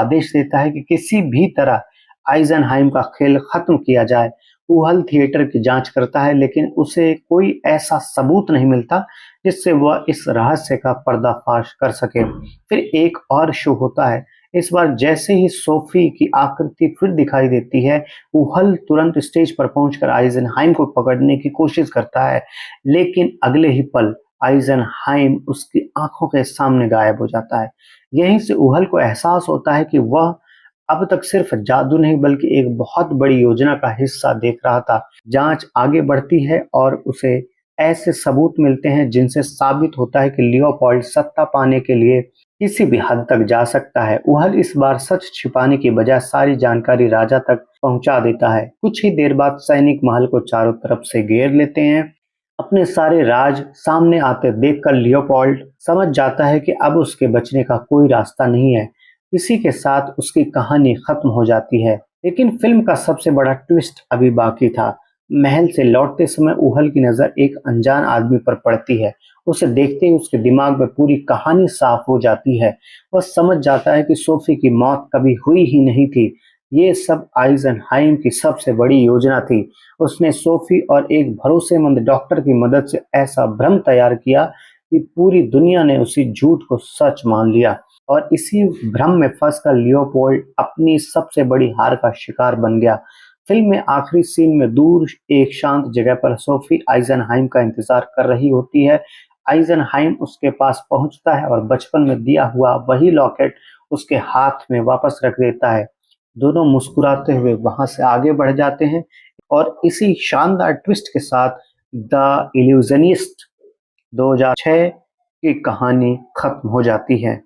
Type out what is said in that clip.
आदेश देता है कि किसी भी तरह आइजनहाइम का खेल खत्म किया जाए। वूहल थिएटर की जांच करता है, लेकिन उसे कोई ऐसा सबूत नहीं मिलता जिससे वह इस रहस्य का पर्दाफाश कर सके। फिर एक और शो होता है। इस बार जैसे ही सोफी की आकृति फिर दिखाई देती है, वूहल तुरंत स्टेज पर पहुंचकर आइजनहाइम को पकड़ने की कोशिश करता है, लेकिन अगले ही पल आइजनहाइम उसकी आंखों के सामने गायब हो जाता है। यहीं से वूहल को एहसास होता है कि वह अब तक सिर्फ जादू नहीं बल्कि एक बहुत बड़ी योजना का हिस्सा देख रहा था। जांच आगे बढ़ती है और उसे ऐसे सबूत मिलते हैं जिनसे साबित होता है कि लियोपोल्ड सत्ता पाने के लिए किसी भी हद तक जा सकता है। वह इस बार सच छिपाने की बजाय सारी जानकारी राजा तक पहुंचा देता है। कुछ ही देर बाद सैनिक महल को चारों तरफ से घेर लेते हैं। अपने सारे राज सामने आते देखकर लियोपोल्ड समझ जाता है कि अब उसके बचने का कोई रास्ता नहीं है। इसी के साथ उसकी कहानी खत्म हो जाती है। लेकिन फिल्म का सबसे बड़ा ट्विस्ट अभी बाकी था। महल से लौटते समय वूहल की नजर एक अनजान आदमी पर पड़ती है। उसे देखते ही उसके दिमाग में पूरी कहानी साफ हो जाती है। वह समझ जाता है कि सोफी की मौत कभी हुई ही नहीं थी। ये सब आइजनहाइम की सबसे बड़ी योजना थी। उसने सोफी और एक भरोसेमंद डॉक्टर की मदद से ऐसा भ्रम तैयार किया कि पूरी दुनिया ने उसी झूठ को सच मान लिया, और इसी भ्रम में फंसकर लियोपोल्ड अपनी सबसे बड़ी हार का शिकार बन गया। फिल्म में आखिरी सीन में दूर एक शांत जगह पर सोफी आइजनहाइम का इंतजार कर रही होती है। आइजनहाइम उसके पास पहुंचता है और बचपन में दिया हुआ वही लॉकेट उसके हाथ में वापस रख देता है। दोनों मुस्कुराते हुए वहां से आगे बढ़ जाते हैं, और इसी शानदार ट्विस्ट के साथ द इल्यूजनिस्ट 2006 की कहानी खत्म हो जाती है।